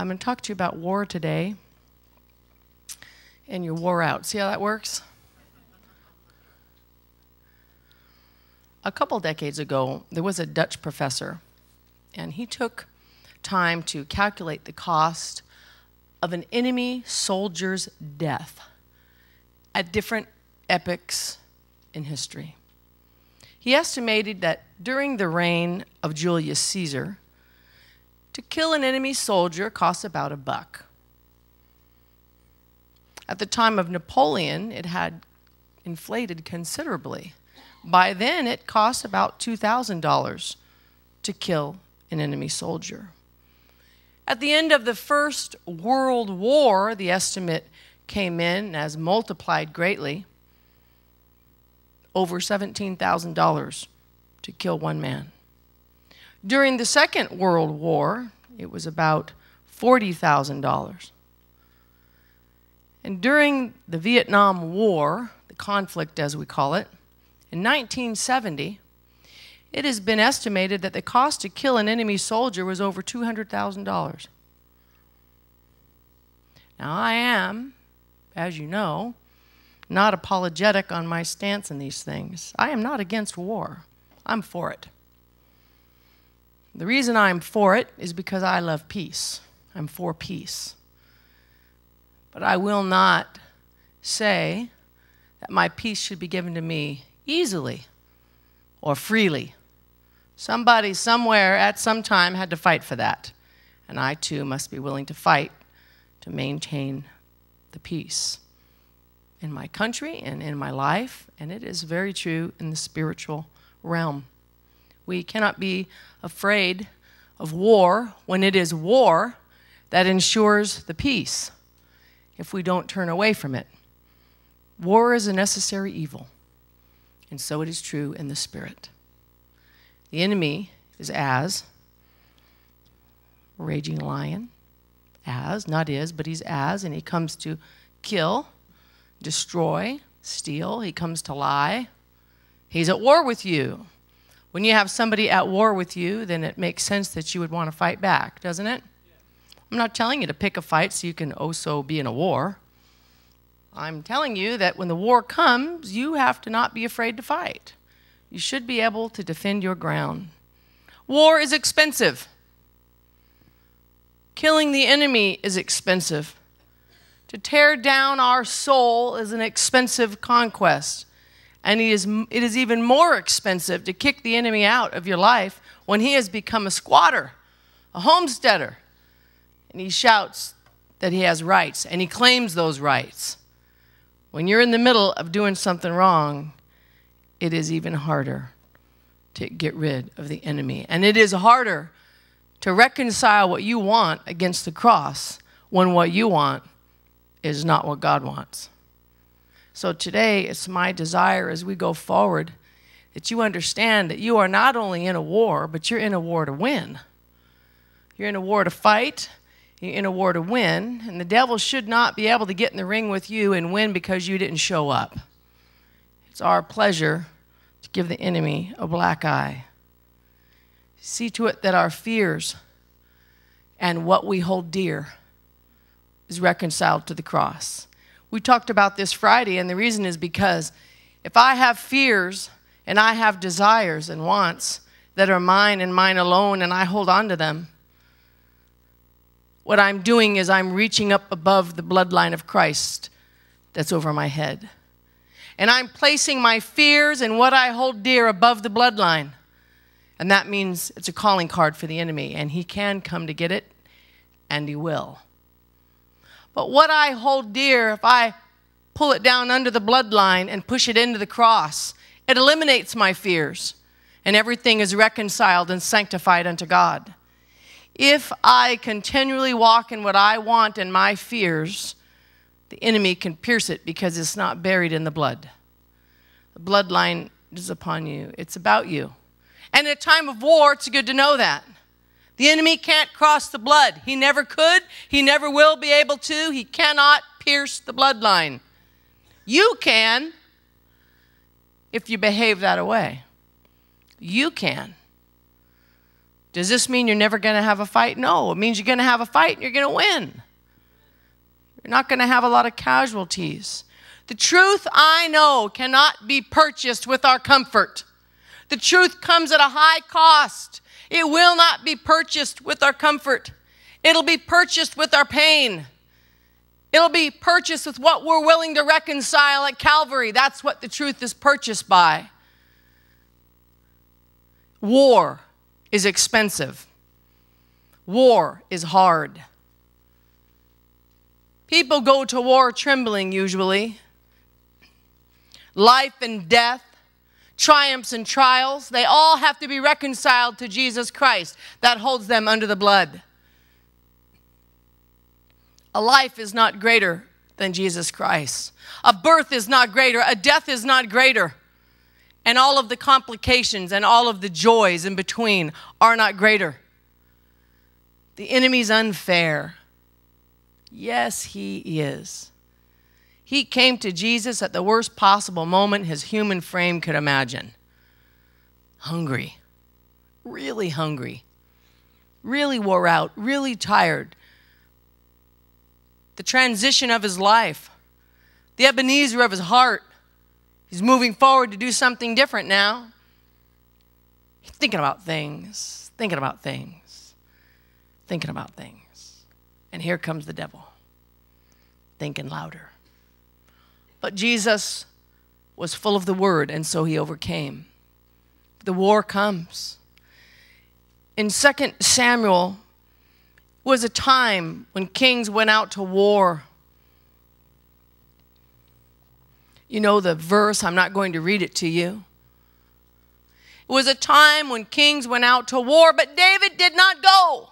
I'm going to talk to you about war today, and you're wore out. See how that works? A couple decades ago, there was a Dutch professor, and he took time to calculate the cost of an enemy soldier's death at different epochs in history. He estimated that during the reign of Julius Caesar, to kill an enemy soldier cost about $1. At the time of Napoleon, it had inflated considerably. By then, it cost about $2,000 to kill an enemy soldier. At the end of the First World War, the estimate came in and has multiplied greatly, over $17,000 to kill one man. During the Second World War, it was about $40,000. And during the Vietnam War, the conflict as we call it, in 1970, it has been estimated that the cost to kill an enemy soldier was over $200,000. Now I am, as you know, not apologetic on my stance in these things. I am not against war. I'm for it. The reason I'm for it is because I love peace. I'm for peace. But I will not say that my peace should be given to me easily or freely. Somebody somewhere at some time had to fight for that. And I too must be willing to fight to maintain the peace in my country and in my life. And it is very true in the spiritual realm. We cannot be afraid of war when it is war that ensures the peace if we don't turn away from it. War is a necessary evil, and so it is true in the spirit. The enemy is as a raging lion, not is, but he's as, and he comes to kill, destroy, steal. He comes to lie. He's at war with you. When you have somebody at war with you, then it makes sense that you would want to fight back, doesn't it? I'm not telling you to pick a fight so you can also be in a war. I'm telling you that when the war comes, you have to not be afraid to fight. You should be able to defend your ground. War is expensive. Killing the enemy is expensive. To tear down our soul is an expensive conquest. And it is even more expensive to kick the enemy out of your life when he has become a squatter, a homesteader. And he shouts that he has rights, and he claims those rights. When you're in the middle of doing something wrong, it is even harder to get rid of the enemy. And it is harder to reconcile what you want against the cross when what you want is not what God wants. So today, it's my desire as we go forward that you understand that you are not only in a war, but you're in a war to win. You're in a war to fight. You're in a war to win. And the devil should not be able to get in the ring with you and win because you didn't show up. It's our pleasure to give the enemy a black eye. See to it that our fears and what we hold dear is reconciled to the cross. We talked about this Friday, and the reason is because if I have fears and I have desires and wants that are mine and mine alone, and I hold on to them, what I'm doing is I'm reaching up above the bloodline of Christ that's over my head. And I'm placing my fears and what I hold dear above the bloodline. And that means it's a calling card for the enemy, and he can come to get it, and he will. But what I hold dear, if I pull it down under the bloodline and push it into the cross, it eliminates my fears, and everything is reconciled and sanctified unto God. If I continually walk in what I want and my fears, the enemy can pierce it because it's not buried in the blood. The bloodline is upon you. It's about you. And at a time of war, it's good to know that. The enemy can't cross the blood. He never could. He never will be able to. He cannot pierce the bloodline. You can if you behave that way. You can. Does this mean you're never going to have a fight? No, it means you're going to have a fight and you're going to win. You're not going to have a lot of casualties. The truth, I know, cannot be purchased with our comfort. The truth comes at a high cost. It will not be purchased with our comfort. It'll be purchased with our pain. It'll be purchased with what we're willing to reconcile at Calvary. That's what the truth is purchased by. War is expensive. War is hard. People go to war trembling usually. Life and death, triumphs and trials, they all have to be reconciled to Jesus Christ. That holds them under the blood. A life is not greater than Jesus Christ. A birth is not greater. A death is not greater. And all of the complications and all of the joys in between are not greater. The enemy's unfair. Yes, he is. He came to Jesus at the worst possible moment his human frame could imagine. Hungry. Really hungry. Really wore out. Really tired. The transition of his life. The Ebenezer of his heart. He's moving forward to do something different now. He's thinking about things. Thinking about things. Thinking about things. And here comes the devil. Thinking louder. But Jesus was full of the word, and so he overcame. The war comes. In 2 Samuel was a time when kings went out to war. You know the verse, I'm not going to read it to you. It was a time when kings went out to war, but David did not go.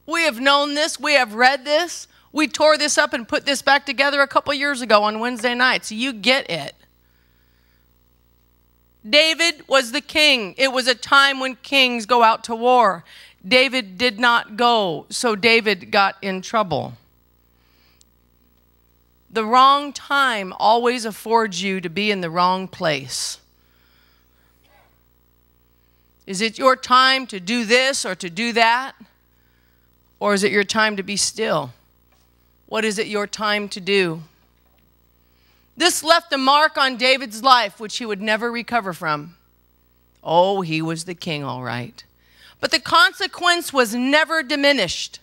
We have known this, we have read this. We tore this up and put this back together a couple years ago on Wednesday night, so you get it. David was the king. It was a time when kings go out to war. David did not go, so David got in trouble. The wrong time always affords you to be in the wrong place. Is it your time to do this or to do that? Or is it your time to be still? What is it your time to do? This left a mark on David's life which he would never recover from. Oh, he was the king, all right. But the consequence was never diminished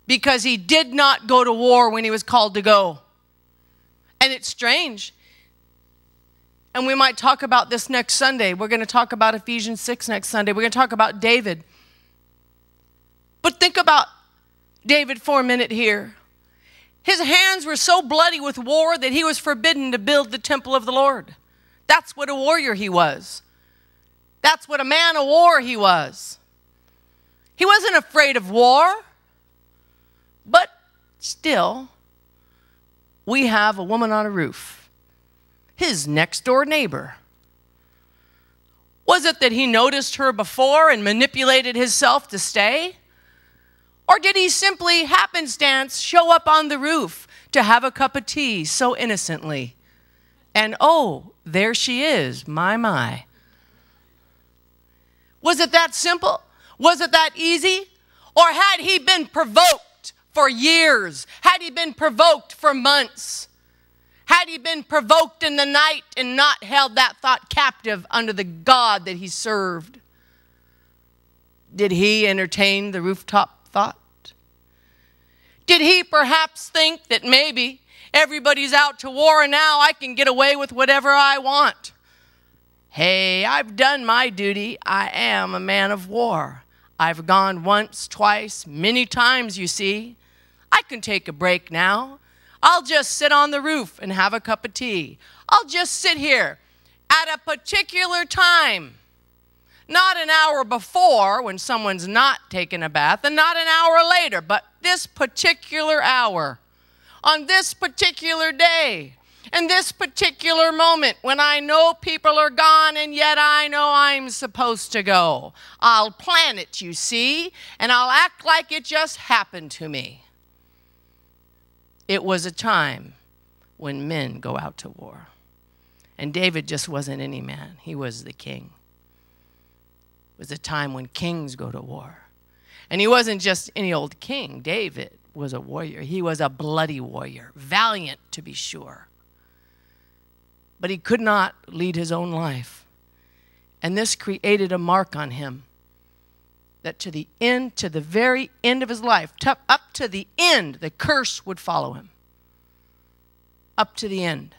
because he did not go to war when he was called to go. And it's strange. And we might talk about this next Sunday. We're going to talk about Ephesians 6 next Sunday. We're going to talk about David. But think about David for a minute here. His hands were so bloody with war that he was forbidden to build the temple of the Lord. That's what a warrior he was. That's what a man of war he was. He wasn't afraid of war, but still, we have a woman on a roof, his next door neighbor. Was it that he noticed her before and manipulated himself to stay? Or did he simply happenstance show up on the roof to have a cup of tea so innocently? And oh, there she is, my. Was it that simple? Was it that easy? Or had he been provoked for years? Had he been provoked for months? Had he been provoked in the night and not held that thought captive under the God that he served? Did he entertain the rooftop thought? Did he perhaps think that maybe everybody's out to war and now I can get away with whatever I want? Hey, I've done my duty. I am a man of war. I've gone once, twice, many times, you see. I can take a break now. I'll just sit on the roof and have a cup of tea. I'll just sit here at a particular time. Not an hour before when someone's not taking a bath, and not an hour later, but this particular hour, on this particular day, and this particular moment when I know people are gone and yet I know I'm supposed to go. I'll plan it, you see, and I'll act like it just happened to me. It was a time when men go out to war. 'War. 'And David just wasn't any man. He was the king. was a time when kings go to war. And he wasn't just any old king. David was a warrior. He was a bloody warrior, valiant to be sure. But he could not lead his own life. And this created a mark on him that to the end, to the very end of his life, up to the end, the curse would follow him. Up to the end.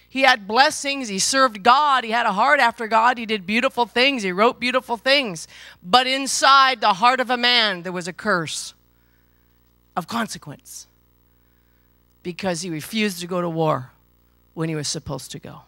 He had blessings. He served God. He had a heart after God. He did beautiful things. He wrote beautiful things. But inside the heart of a man, there was a curse of consequence because he refused to go to war when he was supposed to go.